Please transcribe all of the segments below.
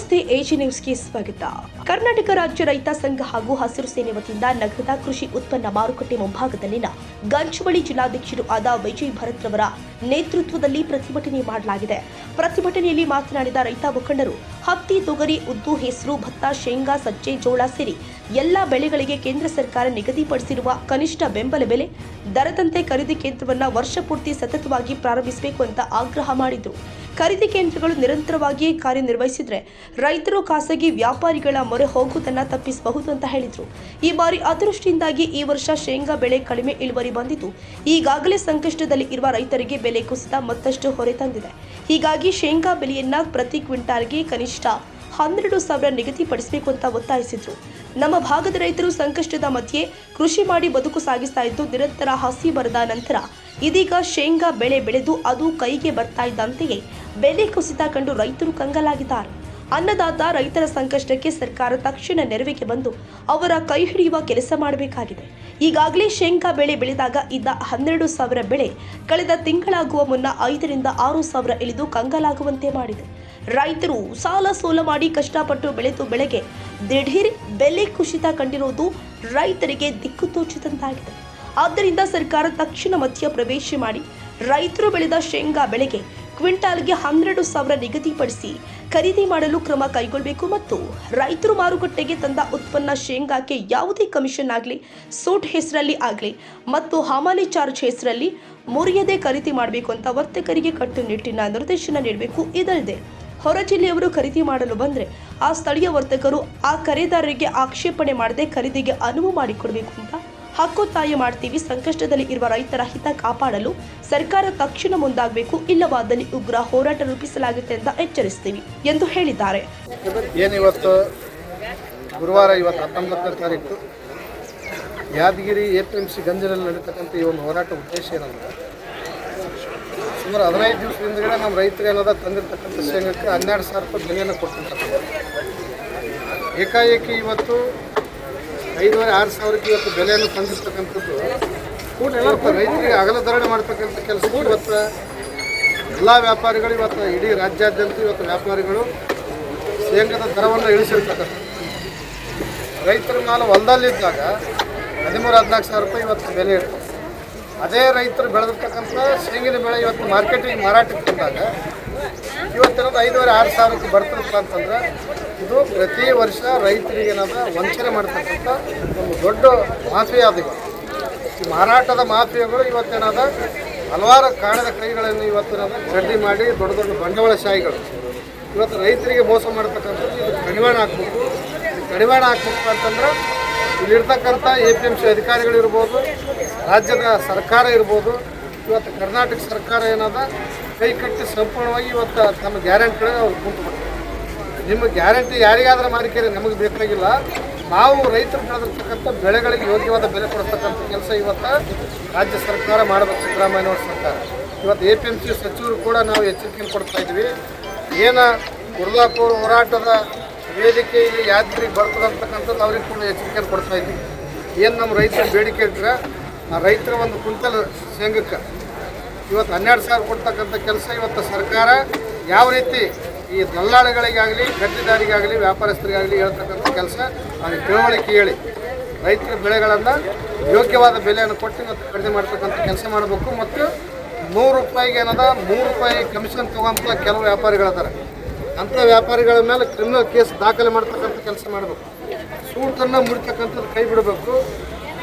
ನಮಸ್ತೆ ಎಜಿ ನ್ಯೂಸ್ಗೆ ಸ್ವಾಗತ. ಕರ್ನಾಟಕ ರಾಜ್ಯ ರೈತ ಸಂಘ ಹಾಗೂ ಹಸಿರು ಸೇನೆ ವತಿಯಿಂದ ನಗರದ ಕೃಷಿ ಉತ್ಪನ್ನ ಮಾರುಕಟ್ಟೆ ಮುಂಭಾಗದಲ್ಲಿನ ಗಂಚುವಳಿ ಜಿಲ್ಲಾಧ್ಯಕ್ಷರು ಆದ ವಿಜಯ್ ಭರತ್ ರವರ ನೇತೃತ್ವದಲ್ಲಿ ಪ್ರತಿಭಟನೆ ಮಾಡಲಾಗಿದೆ. ಪ್ರತಿಭಟನೆಯಲ್ಲಿ ಮಾತನಾಡಿದ ರೈತ ಮುಖಂಡರು, ಹತ್ತಿ, ತೊಗರಿ, ಉದ್ದು, ಹೆಸರು, ಭತ್ತ, ಶೇಂಗಾ, ಸಜ್ಜೆ, ಜೋಳ ಸೇರಿ ಎಲ್ಲಾ ಬೆಳೆಗಳಿಗೆ ಕೇಂದ್ರ ಸರ್ಕಾರ ನಿಗದಿಪಡಿಸಿರುವ ಕನಿಷ್ಠ ಬೆಂಬಲ ಬೆಲೆ ದರದಂತೆ ಖರೀದಿ ಕೇಂದ್ರವನ್ನು ವರ್ಷ ಪೂರ್ತಿ ಸತತವಾಗಿ ಪ್ರಾರಂಭಿಸಬೇಕು ಅಂತ ಆಗ್ರಹ ಮಾಡಿದರು. ಖರೀದಿ ಕೇಂದ್ರಗಳು ನಿರಂತರವಾಗಿ ಕಾರ್ಯನಿರ್ವಹಿಸಿದರೆ ರೈತರು ಖಾಸಗಿ ವ್ಯಾಪಾರಿಗಳ ಮೊರೆ ಹೋಗುವುದನ್ನು ತಪ್ಪಿಸಬಹುದು ಅಂತ ಹೇಳಿದರು. ಈ ಬಾರಿ ಅತಿವೃಷ್ಟಿಯಿಂದಾಗಿ ಈ ವರ್ಷ ಶೇಂಗಾ ಬೆಳೆ ಕಡಿಮೆ ಇಳುವರಿ ಬಂದಿದ್ದು, ಈಗಾಗಲೇ ಸಂಕಷ್ಟದಲ್ಲಿ ಇರುವ ರೈತರಿಗೆ ಬೆಲೆ ಕುಸಿತ ಮತ್ತಷ್ಟು ಹೊರೆ ತಂದಿದೆ. ಹೀಗಾಗಿ ಶೇಂಗಾ ಬೆಲೆಯನ್ನ ಪ್ರತಿ ಕ್ವಿಂಟಾಲ್ಗೆ ಕನಿಷ್ಠ 12,000 ನಿಗದಿಪಡಿಸಬೇಕು ಅಂತ ಒತ್ತಾಯಿಸಿದ್ರು. ನಮ್ಮ ಭಾಗದ ರೈತರು ಸಂಕಷ್ಟದ ಮಧ್ಯೆ ಕೃಷಿ ಮಾಡಿ ಬದುಕು ಸಾಗಿಸ್ತಾ ಇದ್ದು, ನಿರಂತರ ಹಸಿ ಬರದ ನಂತರ ಇದೀಗ ಶೇಂಗಾ ಬೆಳೆ ಬೆಳೆದು ಅದು ಕೈಗೆ ಬರ್ತಾ ಇದ್ದಂತೆಯೇ ಬೆಲೆ ಕುಸಿತ ಕಂಡು ರೈತರು ಕಂಗಾಲಾಗಿದ್ದಾರೆ. ಅನ್ನದಾತ ರೈತರ ಸಂಕಷ್ಟಕ್ಕೆ ಸರ್ಕಾರ ತಕ್ಷಣ ನೆರವಿಗೆ ಬಂದು ಅವರ ಕೈ ಹಿಡಿಯುವ ಕೆಲಸ ಮಾಡಬೇಕಾಗಿದೆ. ಈಗಾಗಲೇ ಶೇಂಗಾ ಬೆಳೆ ಬೆಳೆದಾಗ ಇದ್ದ 12,000 ಬೆಳೆ ಕಳೆದ ತಿಂಗಳಾಗುವ ಮುನ್ನ 5ರಿಂದ 6,000 ಇಳಿದು ಕಂಗಾಲಾಗುವಂತೆ ಮಾಡಿದೆ. ರೈತರು ಸಾಲ ಸೋಲ ಮಾಡಿ ಕಷ್ಟಪಟ್ಟು ಬೆಳೆದು ಬೆಳೆಗೆ ದಿಢೀರ್ ಬೆಲೆ ಕುಸಿತ ಕಂಡಿರುವುದು ರೈತರಿಗೆ ದಿಕ್ಕು ತೋಚಿದಂತಾಗಿದೆ. ಆದ್ದರಿಂದ ಸರ್ಕಾರ ತಕ್ಷಣ ಮಧ್ಯ ಪ್ರವೇಶ ಮಾಡಿ ರೈತರು ಬೆಳೆದ ಶೇಂಗಾ ಬೆಳೆಗೆ ಕ್ವಿಂಟಾಲ್ಗೆ 12,000 ನಿಗದಿಪಡಿಸಿ ಖರೀದಿ ಮಾಡಲು ಕ್ರಮ ಕೈಗೊಳ್ಳಬೇಕು ಮತ್ತು ರೈತರು ಮಾರುಕಟ್ಟೆಗೆ ತಂದ ಉತ್ಪನ್ನ ಶೇಂಗಾಕ್ಕೆ ಯಾವುದೇ ಕಮಿಷನ್ ಆಗಲಿ, ಸೂಟ್ ಹೆಸರಲ್ಲಿ ಆಗಲಿ ಮತ್ತು ಹಮಾಲಿ ಚಾರ್ಜ್ ಹೆಸರಲ್ಲಿ ಮುರಿಯದೆ ಖರೀದಿ ಮಾಡಬೇಕು ಅಂತ ವರ್ತಕರಿಗೆ ಕಟ್ಟುನಿಟ್ಟಿನ ನಿರ್ದೇಶನ ನೀಡಬೇಕು. ಇದಲ್ಲದೆ ಹೊರ ಜಿಲ್ಲೆಯವರು ಖರೀದಿ ಮಾಡಲು ಬಂದರೆ ಆ ಸ್ಥಳೀಯ ವರ್ತಕರು ಆ ಖರೀದಾರರಿಗೆ ಆಕ್ಷೇಪಣೆ ಮಾಡದೆ ಖರೀದಿಗೆ ಅನುವು ಮಾಡಿಕೊಡಬೇಕು ಅಂತ ಹಕ್ಕೊತ್ತಾಯ ಮಾಡ್ತೀವಿ. ಸಂಕಷ್ಟದಲ್ಲಿ ಇರುವ ರೈತರ ಹಿತ ಕಾಪಾಡಲು ಸರ್ಕಾರ ತಕ್ಷಣ ಮುಂದಾಗಬೇಕು, ಇಲ್ಲವಾದಲ್ಲಿ ಉಗ್ರ ಹೋರಾಟ ರೂಪಿಸಲಾಗುತ್ತೆ ಅಂತ ಎಚ್ಚರಿಸ್ತೀವಿ ಎಂದು ಹೇಳಿದ್ದಾರೆ. ಏನಿವತ್ತು ಗುರುವಾರ 19ನೇ ತಾರೀಕು ಯಾದಗಿರಿ APMC ಗಂಜಿನಲ್ಲಿ ನಡೀತಕ್ಕಂಥ ಈ ಒಂದು ಹೋರಾಟ ಉದ್ದೇಶ ಏನಂದ್ರೆ, ಸುಮಾರು 15 ದಿವಸದಿಂದ ನಮ್ಮ ರೈತರಿಗೆ ಏನದ ತಂದಿರ್ತಕ್ಕಂಥ ಶೇಂಗಕ್ಕೆ 12,000 ರೂಪಾಯಿ ಬೆಲೆಯನ್ನು ಕೊಡ್ತಿರ್ತಕ್ಕಂಥ ಏಕಾಏಕಿ ಇವತ್ತು 5,000-6,000ಕ್ಕೆ ಇವತ್ತು ಬೆಲೆಯನ್ನು ತಂದಿರ್ತಕ್ಕಂಥದ್ದು ಇವತ್ತು ರೈತರಿಗೆ ಅಗಲಧಾರಣೆ ಮಾಡ್ತಕ್ಕಂಥ ಕೆಲಸ. ಇವತ್ತು ಎಲ್ಲ ವ್ಯಾಪಾರಿಗಳು ಇವತ್ತು ಇಡೀ ರಾಜ್ಯಾದ್ಯಂತ ಇವತ್ತು ವ್ಯಾಪಾರಿಗಳು ಶೇಂಗಾದ ದರವನ್ನು ಇಳಿಸಿರ್ತಕ್ಕಂಥ ರೈತರ ಮಾಲು ಹೊಲದಲ್ಲಿದ್ದಾಗ 13,000-14,000 ರೂಪಾಯಿ ಇವತ್ತು ಬೆಲೆ ಇರ್ತದೆ. ಅದೇ ರೈತರು ಬೆಳೆದಿರ್ತಕ್ಕಂಥ ಶೇಂಗಿನ ಬೆಳೆ ಇವತ್ತು ಮಾರ್ಕೆಟಿಗೆ ಮಾರಾಟಕ್ಕೆ ಬಂದಾಗ ಇವತ್ತೇನದು 5,000-6,000ಕ್ಕೆ ಬರ್ತದಪ್ಪ ಅಂತಂದ್ರೆ ಇದು ಪ್ರತಿ ವರ್ಷ ರೈತರಿಗೆ ಏನದ ವಂಚನೆ ಮಾಡ್ತಕ್ಕಂಥ ಒಂದು ದೊಡ್ಡ ಮಾಫಿಯಾ ಅದು. ಈ ಮಾರಾಟದ ಮಾಫಿಯಾಗಳು ಇವತ್ತೇನದ ಹಲವಾರು ಕಾಣದ ಕೈಗಳನ್ನು ಇವತ್ತೇನದ ಖರೀದಿ ಮಾಡಿ ದೊಡ್ಡ ದೊಡ್ಡ ಬಂಡವಾಳಶಾಹಿಗಳು ಇವತ್ತು ರೈತರಿಗೆ ಮೋಸ ಮಾಡ್ತಕ್ಕಂಥದ್ದು. ಇದು ಕಡಿವಾಣ ಹಾಕ್ಬೇಕು. ಕಡಿವಾಣ ಹಾಕ್ಬೇಕು ಅಂತಂದ್ರೆ ಇಲ್ಲಿರ್ತಕ್ಕಂಥ APMC ಅಧಿಕಾರಿಗಳಿರ್ಬೋದು, ರಾಜ್ಯದ ಸರ್ಕಾರ ಇರ್ಬೋದು, ಇವತ್ತು ಕರ್ನಾಟಕ ಸರ್ಕಾರ ಏನದ ಕೈ ಕಟ್ಟಿ ಸಂಪೂರ್ಣವಾಗಿ ಇವತ್ತು ತಮ್ಮ ಗ್ಯಾರಂಟಿಗಳಿಗೆ ಅವ್ರು ಕುಂತು ಬಿಡ್ತಾರೆ. ನಿಮ್ಮ ಗ್ಯಾರಂಟಿ ಯಾರಿಗಾದ್ರೂ ಮಾರಿಕೆರೆ ನಮಗೆ ಬೇಕಾಗಿಲ್ಲ. ನಾವು ರೈತರು ಬೆಳೆದಿರ್ತಕ್ಕಂಥ ಬೆಳೆಗಳಿಗೆ ಯೋಗ್ಯವಾದ ಬೆಲೆ ಕೊಡ್ತಕ್ಕಂಥ ಕೆಲಸ ಇವತ್ತು ರಾಜ್ಯ ಸರ್ಕಾರ ಮಾಡಬೇಕು. ಸಿದ್ದರಾಮಯ್ಯನವ್ರ ಸರ್ಕಾರ ಇವತ್ತು APMC ಸಚಿವರು ಕೂಡ ನಾವು ಎಚ್ಚರಿಕೆಯನ್ನು ಕೊಡ್ತಾ ಇದ್ವಿ. ಏನು ಕುರ್ಲಾಪುರ ಹೋರಾಟದ ವೇದಿಕೆ ಇಲ್ಲಿ ಯಾದಗಿರಿಗೆ ಬರ್ತದೆ ಅಂತಕ್ಕಂಥದ್ದು ಅವ್ರಿಗೆ ಕೂಡ ಎಚ್ಚರಿಕೆಯನ್ನು ಕೊಡ್ತಾ ಇದ್ವಿ. ಏನು ನಮ್ಮ ರೈತರ ಬೇಡಿಕೆ ಇಟ್ಟರೆ ಆ ರೈತರ ಒಂದು ಕ್ವಿಂಟಲ್ ಶೇಂಗಕ್ಕೆ ಇವತ್ತು 12,000 ಕೊಡ್ತಕ್ಕಂಥ ಕೆಲಸ ಇವತ್ತು ಸರ್ಕಾರ ಯಾವ ರೀತಿ ಈ ದಲ್ಲಾಳಿಗಳಿಗಾಗಲಿ, ಗಟ್ಟಿದಾರಿಗಾಗಲಿ, ವ್ಯಾಪಾರಸ್ಥರಿಗಾಗಲಿ ಹೇಳ್ತಕ್ಕಂಥ ಕೆಲಸ ಅದಕ್ಕೆ ತಿಳುವಳಿಕೆ ಹೇಳಿ ರೈತರ ಬೆಳೆಗಳನ್ನು ಯೋಗ್ಯವಾದ ಬೆಲೆಯನ್ನು ಕೊಟ್ಟು ಇವತ್ತು ಖರೀದಿ ಮಾಡ್ತಕ್ಕಂಥ ಕೆಲಸ ಮಾಡಬೇಕು. ಮತ್ತು 100 ರೂಪಾಯಿಗೆ ಏನದ 3 ರೂಪಾಯಿ ಕಮಿಷನ್ ತೊಗೊಂತ ಕೆಲವು ವ್ಯಾಪಾರಿಗಳಿದ್ದಾರೆ. ಅಂಥ ವ್ಯಾಪಾರಿಗಳ ಮೇಲೆ ಕ್ರಿಮಿನಲ್ ಕೇಸ್ ದಾಖಲೆ ಮಾಡ್ತಕ್ಕಂಥ ಕೆಲಸ ಮಾಡಬೇಕು. ಸೂಟನ್ನು ಮುರಿತಕ್ಕಂಥದ್ದು ಕೈ ಬಿಡಬೇಕು.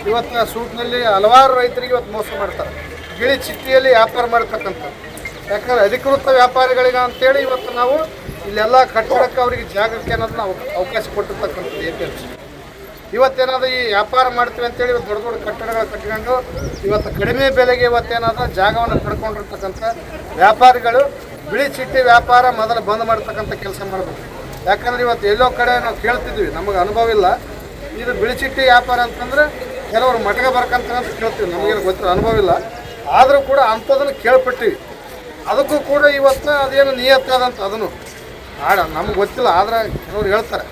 ಇವತ್ತು ಸೂಟ್ನಲ್ಲಿ ಹಲವಾರು ರೈತರಿಗೆ ಇವತ್ತು ಮೋಸ ಮಾಡ್ತಾರೆ. ಗಿಳಿ ಚಿಟ್ಟಿಯಲ್ಲಿ ವ್ಯಾಪಾರ ಮಾಡ್ತಕ್ಕಂಥದ್ದು. ಯಾಕಂದರೆ ಅಧಿಕೃತ ವ್ಯಾಪಾರಿಗಳಿಗೆ ಅಂತೇಳಿ ಇವತ್ತು ನಾವು ಇಲ್ಲೆಲ್ಲ ಕಟ್ಟಡಕ್ಕೆ ಅವರಿಗೆ ಜಾಗಕ್ಕೆ ಅನ್ನೋದನ್ನ ಅವಕಾಶ ಕೊಟ್ಟಿರ್ತಕ್ಕಂಥದ್ದು APMC. ಇವತ್ತೇನಾದ್ರು ಈ ವ್ಯಾಪಾರ ಮಾಡ್ತೀವಿ ಅಂತೇಳಿ ಇವತ್ತು ದೊಡ್ಡ ದೊಡ್ಡ ಕಟ್ಟಡಗಳು ಕಟ್ಕೊಂಡು ಇವತ್ತು ಕಡಿಮೆ ಬೆಲೆಗೆ ಇವತ್ತೇನಾದ್ರು ಜಾಗವನ್ನು ಪಡ್ಕೊಂಡಿರ್ತಕ್ಕಂಥ ವ್ಯಾಪಾರಿಗಳು ಬಿಳಿ ಚಿಟ್ಟಿ ವ್ಯಾಪಾರ ಮೊದಲು ಬಂದ್ ಮಾಡ್ತಕ್ಕಂಥ ಕೆಲಸ ಮಾಡಬೇಕು. ಯಾಕಂದರೆ ಇವತ್ತು ಎಲ್ಲೋ ಕಡೆ ನಾವು ಕೇಳ್ತಿದ್ವಿ, ನಮಗೆ ಅನುಭವ ಇಲ್ಲ. ಇದು ಬಿಳಿ ಚಿಟ್ಟಿ ವ್ಯಾಪಾರ ಅಂತಂದ್ರೆ ಕೆಲವರು ಮಟಗೆ ಬರ್ಕಂತ ಕೇಳ್ತೀವಿ, ನಮಗೇನು ಗೊತ್ತಿಲ್ಲ, ಅನುಭವ ಇಲ್ಲ. ಆದರೂ ಕೂಡ ಅಂಥದನ್ನು ಕೇಳ್ಪಟ್ಟಿವಿ. ಅದಕ್ಕೂ ಕೂಡ ಇವತ್ತು ಅದೇನು ನಿಯತ್ತಾದಂತ ಅದನ್ನು ನಮ್ಗೆ ಗೊತ್ತಿಲ್ಲ, ಆದರೆ ಕೆಲವ್ರು ಹೇಳ್ತಾರೆ.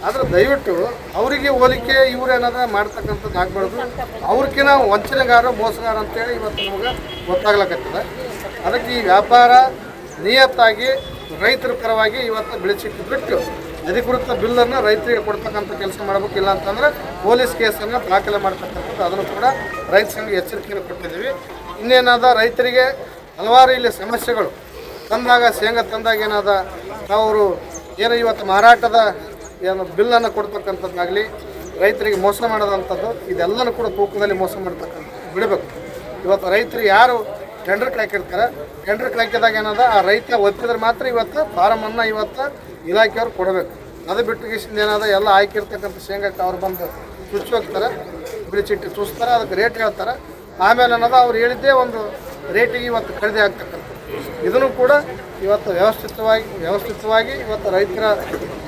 ಆದರೆ ದಯವಿಟ್ಟು ಅವರಿಗೆ ಹೋಲಿಕೆ ಇವ್ರೇನಾದ್ರು ಮಾಡ್ತಕ್ಕಂಥದ್ದು ಆಗಬಾರ್ದು. ಅವ್ರಿಗಿನ ವಂಚನೆಗಾರ, ಮೋಸಗಾರ ಅಂತೇಳಿ ಇವತ್ತು ನಮಗೆ ಗೊತ್ತಾಗ್ಲಕತ್ತದ. ಅದಕ್ಕೆ ಈ ವ್ಯಾಪಾರ ನಿಯತ್ತಾಗಿ ರೈತರ ಪರವಾಗಿ ಇವತ್ತು ಬೆಳೆಸಿಟ್ಟು ಬಿಟ್ಟು ಅಧಿಕೃತ ಬಿಲ್ಲನ್ನು ರೈತರಿಗೆ ಕೊಡ್ತಕ್ಕಂಥ ಕೆಲಸ ಮಾಡಬೇಕು. ಇಲ್ಲ ಅಂತಂದರೆ ಪೊಲೀಸ್ ಕೇಸನ್ನು ದಾಖಲೆ ಮಾಡ್ತಕ್ಕಂಥದ್ದು ಅದನ್ನು ಕೂಡ ರೈತ ಸಂಘ ಎಚ್ಚರಿಕೆಯನ್ನು ಕೊಟ್ಟಿದ್ದೀವಿ. ಇನ್ನೇನಾದ ರೈತರಿಗೆ ಹಲವಾರು ಇಲ್ಲಿ ಸಮಸ್ಯೆಗಳು ತಂದಾಗ ಶೇಂಗಾ ತಂದಾಗ ಏನಾದ ಅವರು ಏನು ಇವತ್ತು ಮಾರಾಟದ ಏನು ಬಿಲ್ಲನ್ನು ಕೊಡ್ತಕ್ಕಂಥದ್ದಾಗಲಿ ರೈತರಿಗೆ ಮೋಸ ಮಾಡೋದಂಥದ್ದು ಇದೆಲ್ಲನೂ ಕೂಡ ತೂಕದಲ್ಲಿ ಮೋಸ ಮಾಡ್ತಕ್ಕಂಥ ಬಿಡಬೇಕು. ಇವತ್ತು ರೈತರು ಯಾರು ಟೆಂಡರ್ಗೆ ಹಾಕಿರ್ತಾರೆ ಟೆಂಡರ್ಗೆ ಹಾಕಿದಾಗ ಏನದ ಆ ರೈತ ಒತ್ತಿದ್ರೆ ಮಾತ್ರ ಇವತ್ತು ಫಾರಮನ್ನು ಇವತ್ತು ಇಲಾಖೆಯವ್ರು ಕೊಡಬೇಕು. ಅದು ಬಿಟ್ಟು ಗಿಸಿಂದ ಏನಾದ ಎಲ್ಲ ಹಾಕಿರ್ತಕ್ಕಂಥ ಶೇಂಗಾಕ್ಕೆ ಅವ್ರು ಬಂದು ಚುಚ್ಚಿ ಹೋಗ್ತಾರೆ, ಬಿಡಿ ಚಿಟ್ಟಿ ಚುಚ್ತಾರೆ, ಅದಕ್ಕೆ ರೇಟ್ ಹೇಳ್ತಾರೆ. ಆಮೇಲೆ ಅನ್ನೋದು ಅವ್ರು ಹೇಳಿದ್ದೇ ಒಂದು ರೇಟಿಗೆ ಇವತ್ತು ಖರೀದಿ ಆಗ್ತಕ್ಕಂಥ ಇದನ್ನು ಕೂಡ ಇವತ್ತು ವ್ಯವಸ್ಥಿತವಾಗಿ ಇವತ್ತು ರೈತರ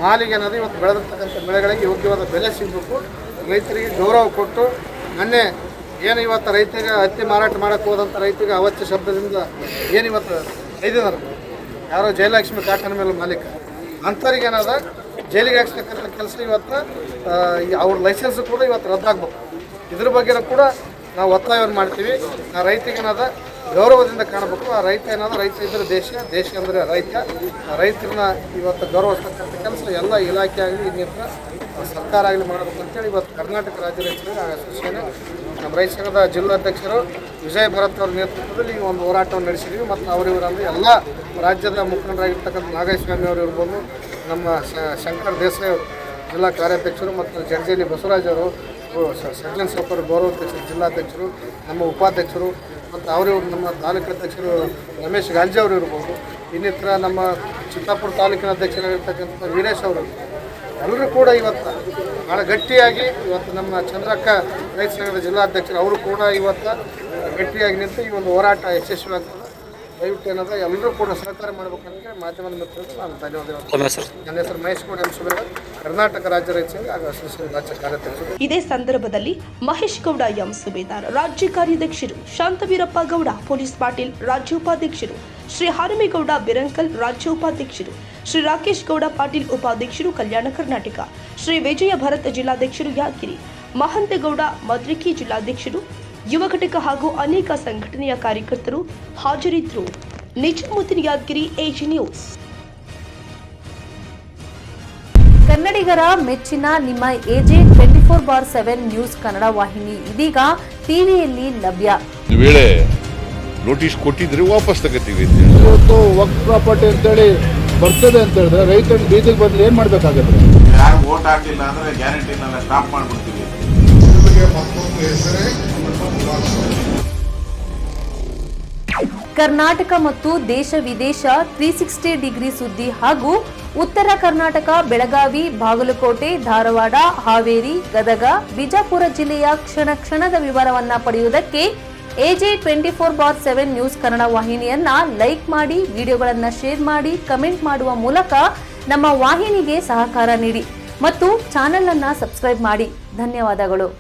ಮಾಲಿಗೆ ಅನ್ನೋದು ಇವತ್ತು ಬೆಳೆದಿರ್ತಕ್ಕಂಥ ಬೆಳೆಗಳಿಗೆ ಯೋಗ್ಯವಾದ ಬೆಲೆ ಸಿಗಬೇಕು. ರೈತರಿಗೆ ಗೌರವ ಕೊಟ್ಟು ಮೊನ್ನೆ ಏನು ಇವತ್ತು ರೈತರಿಗೆ ಹತ್ತಿ ಮಾರಾಟ ಮಾಡೋಕ್ಕೆ ಹೋದಂಥ ರೈತರಿಗೆ ಅವತ್ಯ ಶಬ್ದದಿಂದ ಏನು ಇವತ್ತು ಐದಿದ್ದಾರೆ ಯಾರೋ ಜಯಲಕ್ಷ್ಮಿ ಕಾಟನ್ ಮೇಲೆ ಮಾಲೀಕ ಅಂಥವ್ರಿಗೆ ಏನಾದ ಜೈಲಿಗೆ ಹಾಕ್ಸ್ತಕ್ಕಂಥ ಕೆಲಸ ಇವತ್ತು ಅವ್ರ ಲೈಸೆನ್ಸ್ ಕೂಡ ಇವತ್ತು ರದ್ದಾಗಬೇಕು. ಇದ್ರ ಬಗ್ಗೆ ಕೂಡ ನಾವು ಒತ್ತಾಯವನ್ನು ಮಾಡ್ತೀವಿ. ಆ ರೈತರಿಗೆ ಏನಾದ ಗೌರವದಿಂದ ಕಾಣಬೇಕು. ಆ ರೈತ ಏನಾದರೂ ರೈತ ಇದ್ದರೆ ದೇಶ ಅಂದರೆ ರೈತ. ರೈತರನ್ನ ಇವತ್ತು ಗೌರವಿಸ್ತಕ್ಕಂಥ ಕೆಲಸ ಎಲ್ಲ ಇಲಾಖೆ ಆಗಲಿ ಇನ್ನಿತರ ಸರ್ಕಾರ ಆಗಲಿ ಮಾಡಬೇಕು ಅಂತೇಳಿ ಇವತ್ತು ಕರ್ನಾಟಕ ರಾಜ್ಯ ರೈತರು ಅಸೋಸಿಯೇಷನ್ ನಮ್ಮ ರೈತ ಸಂಘದ ಜಿಲ್ಲಾಧ್ಯಕ್ಷರು ವಿಜಯ್ ಭರತ್ ಅವರ ನೇತೃತ್ವದಲ್ಲಿ ಈ ಒಂದು ಹೋರಾಟವನ್ನು ನಡೆಸಿದ್ವಿ. ಮತ್ತು ಅವರಿವರಂದರೆ ಎಲ್ಲ ರಾಜ್ಯದ ಮುಖಂಡರಾಗಿರ್ತಕ್ಕಂಥ ನಾಗೇಸ್ವಾಮಿ ಅವರು ಇರ್ಬೋದು, ನಮ್ಮ ಶಂಕರ್ ದೇಸಾಯಿ ಅವರು ಜಿಲ್ಲಾ ಕಾರ್ಯಾಧ್ಯಕ್ಷರು, ಮತ್ತು ಜಡ್ಜೇಲಿ ಬಸವರಾಜ್ ಅವರು, ಸಜ್ಜನ್ ಸಾವ್ಕರ್ ಗೌರವಾಧ್ಯಕ್ಷರು, ಜಿಲ್ಲಾಧ್ಯಕ್ಷರು, ನಮ್ಮ ಉಪಾಧ್ಯಕ್ಷರು, ಮತ್ತು ಅವರಿವರು ನಮ್ಮ ತಾಲೂಕು ಅಧ್ಯಕ್ಷರು ರಮೇಶ್ ಗಾಂಜಿ ಅವರು ಇರ್ಬೋದು, ಇನ್ನಿತರ ನಮ್ಮ ಚಿತ್ತಾಪುರ ತಾಲೂಕಿನ ಅಧ್ಯಕ್ಷರಾಗಿರ್ತಕ್ಕಂಥ ವೀರೇಶ್ ಅವರು ಎಲ್ಲರೂ ಕೂಡ ಇವತ್ತು ಭಾಳ ಗಟ್ಟಿಯಾಗಿ ಇವತ್ತು ನಮ್ಮ ಚಂದ್ರಕ್ಕ ರೈತ ಸಂಘದ ಜಿಲ್ಲಾಧ್ಯಕ್ಷರು ಅವರು ಕೂಡ ಇವತ್ತು ಗಟ್ಟಿಯಾಗಿ ನಿಂತು ಈ ಒಂದು ಹೋರಾಟ ಯಶಸ್ವಿಯಾಗ್ತದೆ. ದಯವಿಟ್ಟು ಏನದ ಎಲ್ಲರೂ ಕೂಡ ಸಹಕಾರ ಮಾಡಬೇಕಂತ ಮಾಧ್ಯಮದ ಮಿತ್ರರು ನಾನು ಧನ್ಯವಾದಗಳು. ನನ್ನ ಹೆಸರು ಮಹೇಶ್ ಗೌಡ ಎಂಸುಬೇಡ, ಕರ್ನಾಟಕ ರಾಜ್ಯ ರೈತ ಸಂಘ ಹಾಗೂ ಅಸೋಸಿಯೇಷನ್ ರಾಜ್ಯ ಕಾರ್ಯಾಧ್ಯಕ್ಷರು. ಇದೇ ಸಂದರ್ಭದಲ್ಲಿ ಮಹೇಶ್ ಗೌಡ ಎಂ ಸುಬೇದಾರ್ ರಾಜ್ಯ ಕಾರ್ಯಾಧ್ಯಕ್ಷರು, ಶಾಂತವೀರಪ್ಪ ಗೌಡ ಪೊಲೀಸ್ ಪಾಟೀಲ್ ರಾಜ್ಯ ಉಪಾಧ್ಯಕ್ಷರು, ಶ್ರೀ ಹಾರಮೇಗೌಡ ಬಿರಂಕಲ್ ರಾಜ್ಯ ಉಪಾಧ್ಯಕ್ಷರು, ಶ್ರೀ ರಾಕೇಶ್ ಗೌಡ ಪಾಟೀಲ್ ಉಪಾಧ್ಯಕ್ಷರು ಕಲ್ಯಾಣ ಕರ್ನಾಟಕ, ಶ್ರೀ ವಿಜಯ ಭರತ್ ಜಿಲ್ಲಾಧ್ಯಕ್ಷರು ಯಾದಗಿರಿ, ಮಹಂತೇಗೌಡ ಮದ್ರಿಕಿ ಜಿಲ್ಲಾಧ್ಯಕ್ಷರು, ಯುವ ಘಟಕ ಹಾಗೂ ಅನೇಕ ಸಂಘಟನೆಯ ಕಾರ್ಯಕರ್ತರು ಹಾಜರಿದ್ದರು. Nizamuddin Yadgiri, AG news. ಕನ್ನಡಿಗರ ಮೆಚ್ಚಿನ ನಿಮ್ಮ ಎಜೆ 24/7 ನ್ಯೂಸ್ ಕನ್ನಡ ವಾಹಿನಿ ಇದೀಗ ಟಿವಿಯಲ್ಲಿ ಲಭ್ಯ. ಒಂದು ವೇಳೆ ನೋಟಿಸ್ ಕೊಟ್ಟಿದ್ರೆ ವಾಪಸ್ ತಗೋತೀವಿ. ಇವತ್ತು ವಕ್ಫ್ ಪ್ರಾಪರ್ಟಿ ಅಂತೇಳಿ ಬರ್ತದೆ ಅಂತ ಹೇಳಿದ್ರೆ ರೈತರು ಬೀದಿಗೆ ಬಂದ್ರೆ ಏನ್ ಮಾಡ್ಬೇಕಾಗತ್ತೆ? ಯಾರು ವೋಟ್ ಹಾಕಲಿಲ್ಲ ಅಂದ್ರೆ ಗ್ಯಾರಂಟಿನೆಲ್ಲ ಸ್ಟಾಪ್ ಮಾಡ್ಬಿಡ್ತೀವಿ. ಕರ್ನಾಟಕ ಮತ್ತು ದೇಶ ವಿದೇಶ 360 ಡಿಗ್ರಿ ಸುದ್ದಿ ಹಾಗೂ ಉತ್ತರ ಕರ್ನಾಟಕ, ಬೆಳಗಾವಿ, ಬಾಗಲಕೋಟೆ, ಧಾರವಾಡ, ಹಾವೇರಿ, ಗದಗ, ಬಿಜಾಪುರ ಜಿಲ್ಲೆಯ ಕ್ಷಣ ಕ್ಷಣದ ವಿವರವನ್ನ ಪಡೆಯುವುದಕ್ಕೆ ಎಜೆ 24/7 ನ್ಯೂಸ್ ಕನ್ನಡ ವಾಹಿನಿಯನ್ನ ಲೈಕ್ ಮಾಡಿ, ವಿಡಿಯೋಗಳನ್ನ ಶೇರ್ ಮಾಡಿ, ಕಮೆಂಟ್ ಮಾಡುವ ಮೂಲಕ ನಮ್ಮ ವಾಹಿನಿಗೆ ಸಹಕಾರ ನೀಡಿ ಮತ್ತು ಚಾನೆಲ್ ಅನ್ನ ಸಬ್ಸ್ಕ್ರೈಬ್ ಮಾಡಿ. ಧನ್ಯವಾದಗಳು.